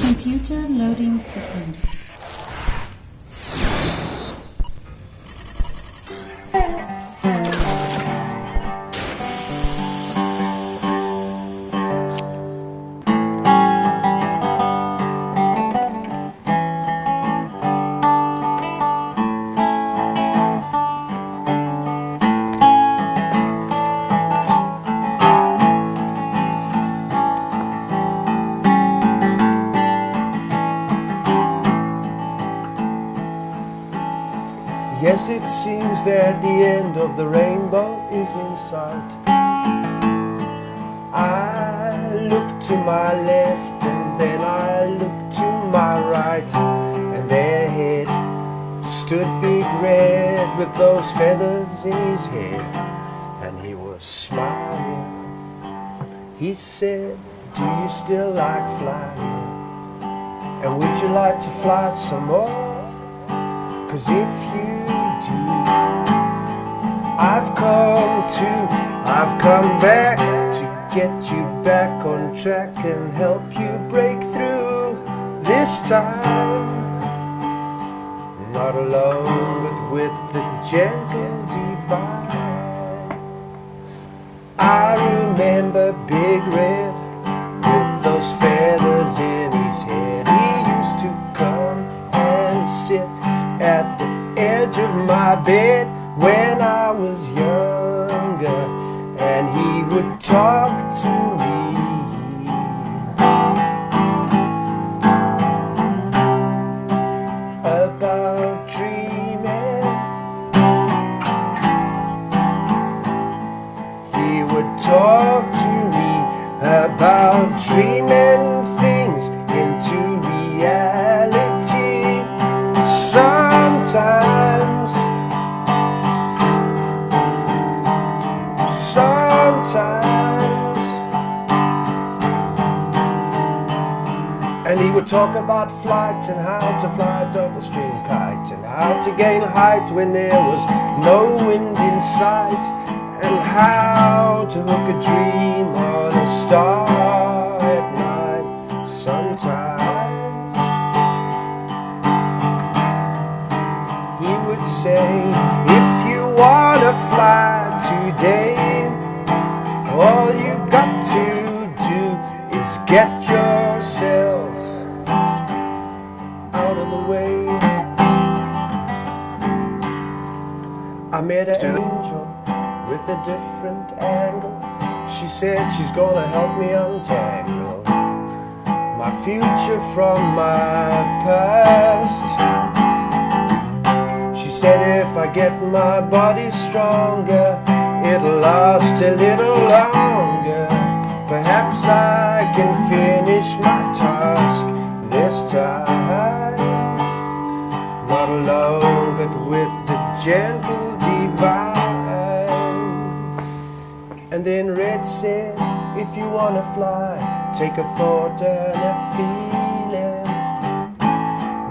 Computer loading sequence. Yes, it seems that the end of the rainbow is in sight. I look to my left and then I look to my right, and there ahead stood Big Red with those feathers in his head, and he was smiling. He said, "Do you still like flying? And would you like to fly some more? 'Cause if you do, I've come back to get you back on track and help you break through this time. Not alone, but with the gentle divine." I remember Big Red with those feathers in his head. He used to come and sit at the edge of my bed when I was younger, and he would talk to me about dreaming. He would talk to me about dreaming things into reality. Sometimes, and he would talk about flight and how to fly a double-string kite, and how to gain height when there was no wind in sight, and how to hook a dream on a star at night. Sometimes he would say, "If you wanna fly today, all you got to do is get yourself out of the way." I met an angel with a different angle. She said she's gonna help me untangle my future from my past. She said if I get my body stronger, it'll last a little longer. Perhaps I can finish my task this time. Not alone, but with the gentle divine. And then Red said, "If you wanna fly, take a thought and a feeling,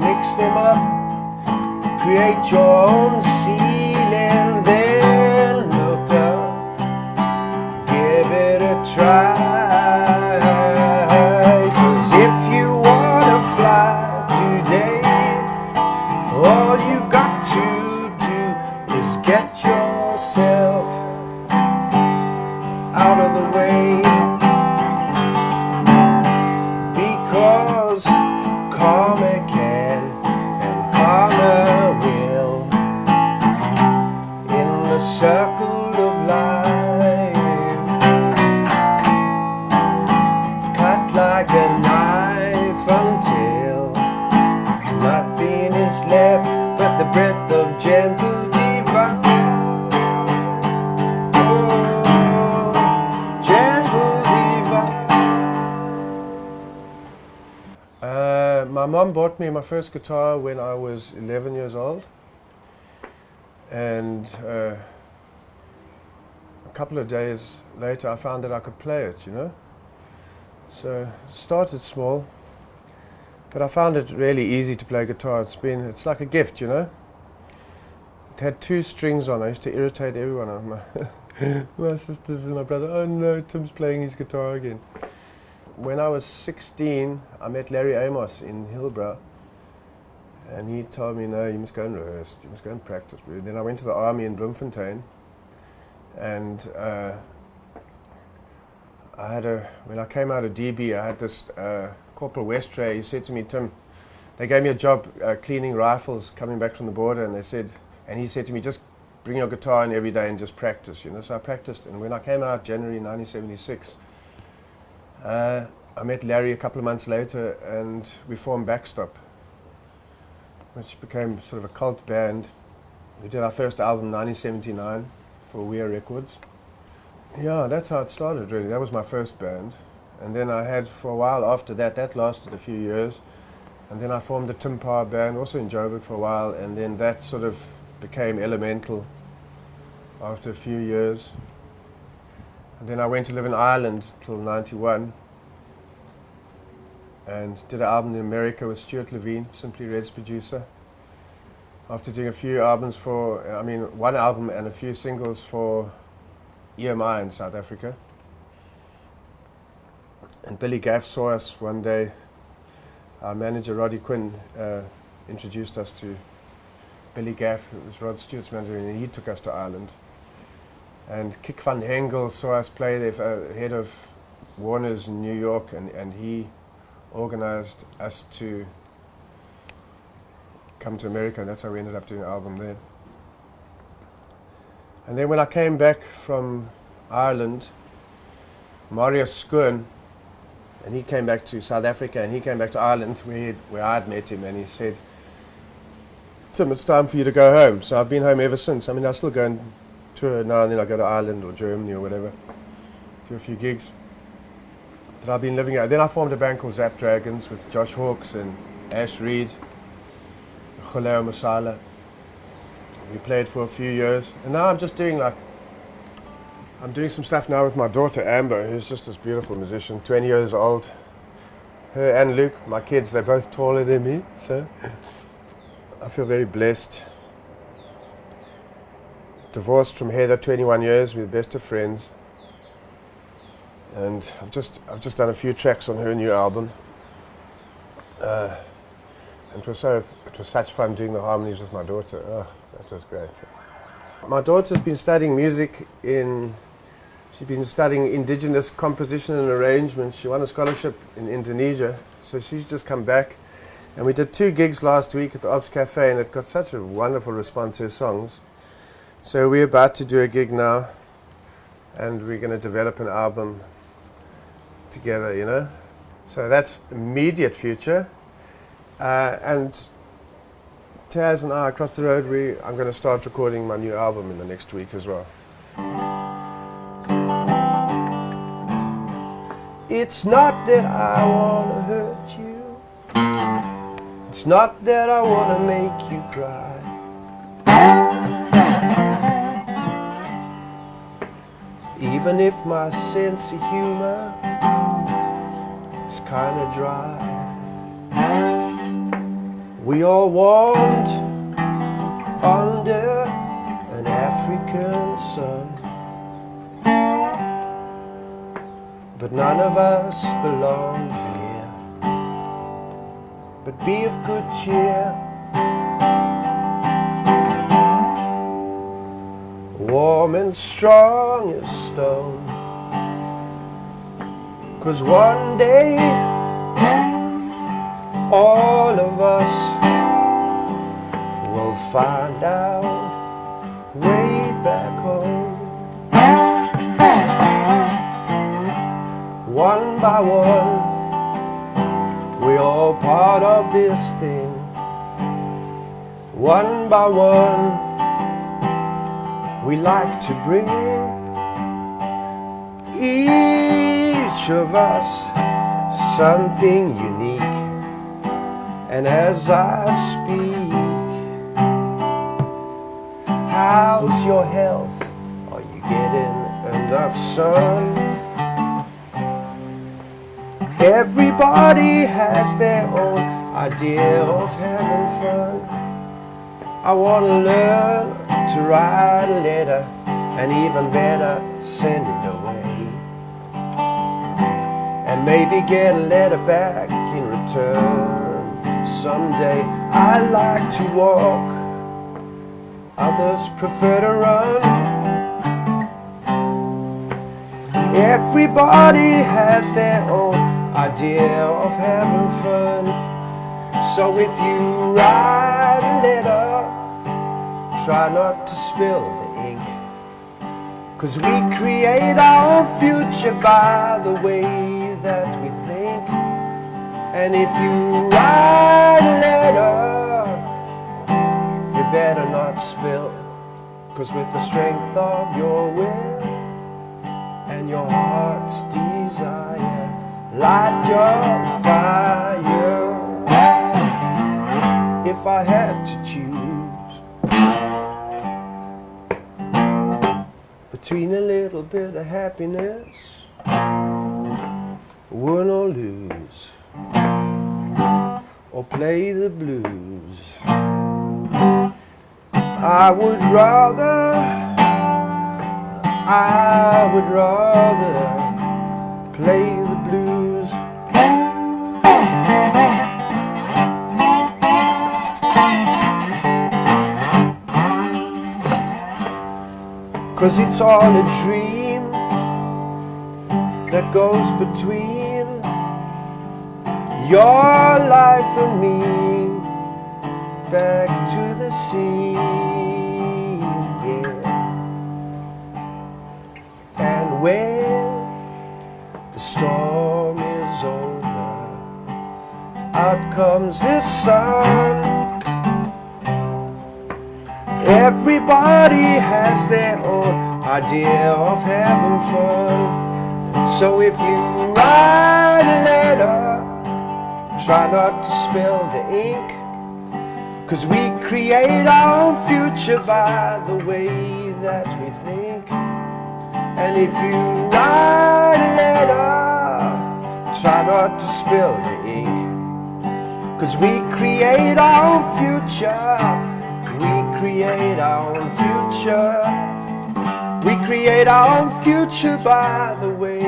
mix them up, create your own ceiling, then look up, give it a try. 'Cause if you wanna fly today, all you got to do is get yourself out of the way. Because karma can and karma will, in the circle of life, cut like a knife until nothing is left but the breath of gentle divine. Oh, gentle divine. My mom bought me my first guitar when I was 11 years old, and a couple of days later I found that I could play it, you know. So started small, but I found it really easy to play guitar. It's like a gift, you know. It had 2 strings on. I used to irritate everyone of my sisters and my brother. "Oh no, Tim's playing his guitar again." when I was 16, I met Larry Amos in Hillbrow, and he told me, no, you must go and rehearse, you must go and practice. Then I went to the army in Bloemfontein, and when I came out of DB, I had this Corporal Westray. He said to me, Tim, they gave me a job cleaning rifles coming back from the border, and he said to me, just bring your guitar in every day and just practice, So I practiced, and when I came out January 1976, I met Larry a couple of months later, and we formed Backstop, which became sort of a cult band. We did our first album in 1979 for Weir Records. Yeah, that's how it started, really. That was my first band. And then I had, for a while after that, that lasted a few years, and then I formed the Tim Parr band, also in Joburg for a while, and then that sort of became Elemental after a few years. And then I went to live in Ireland till 91 and did an album in America with Stuart Levine, Simply Red's producer. After doing a few albums one album and a few singles for EMI in South Africa. And Billy Gaff saw us one day. Our manager, Roddy Quinn, introduced us to Billy Gaff, who was Rod Stewart's manager, and he took us to Ireland. And Kik van Hengel saw us play, the head of Warner's in New York, and he organized us to come to America, and that's how we ended up doing an album there. And then when I came back from Ireland, Mario Skoon, and he came back to South Africa, and he came back to Ireland where I had met him, and he said, Tim, it's time for you to go home. So I've been home ever since. I still go and tour now and then. I go to Ireland or Germany or whatever, do a few gigs. But I've been living out. Then I formed a band called Zap Dragons with Josh Hawkes and Ash Reed, Khuleo Masala. We played for a few years, and now I'm just doing I'm doing some stuff now with my daughter Amber, who's just this beautiful musician, 20 years old. Her and Luke, my kids, they're both taller than me, so I feel very blessed. Divorced from Heather, 21 years, we're best of friends. And I've just done a few tracks on her new album. And it was such fun doing the harmonies with my daughter. Oh, that was great. My daughter's been studying music she's been studying indigenous composition and arrangement. She won a scholarship in Indonesia, so she's just come back. And we did 2 gigs last week at the Ops Cafe, and it got such a wonderful response to her songs. So we're about to do a gig now, and we're going to develop an album together, So that's immediate future. And Taz and I, across the road, I'm going to start recording my new album in the next week as well. It's not that I want to hurt you. It's not that I want to make you cry. Even if my sense of humor is kind of dry. We all want under an African sun, but none of us belong here. But be of good cheer. Warm and strong as stone, 'cause one day all of us will find our way back home. One by one, we're all part of this thing. One by one, we like to bring each of us something unique. And as I speak, how's your health? Are you getting enough sun? Everybody has their own idea of having fun. I want to learn to write a letter, and even better, send it away. and maybe get a letter back in return. Someday I like to walk, others prefer to run. Everybody has their own idea of having fun. So if you write a letter, try not to spill the ink, 'cause we create our own future by the way that we think. And if you write a letter, you better not spill, 'cause with the strength of your will and your heart's desire, light your fire. If I had to choose between a little bit of happiness, win or lose, or play the blues, I would rather play the blues. 'Cause it's all a dream that goes between your life and me, back to the sea, yeah. And when the storm is over, out comes the sun. Everybody has their own idea of having fun. So if you write a letter, try not to spill the ink, 'cause we create our own future by the way that we think. And if you write a letter, try not to spill the ink, 'cause we create our own future. We create our own future. We create our own future by the way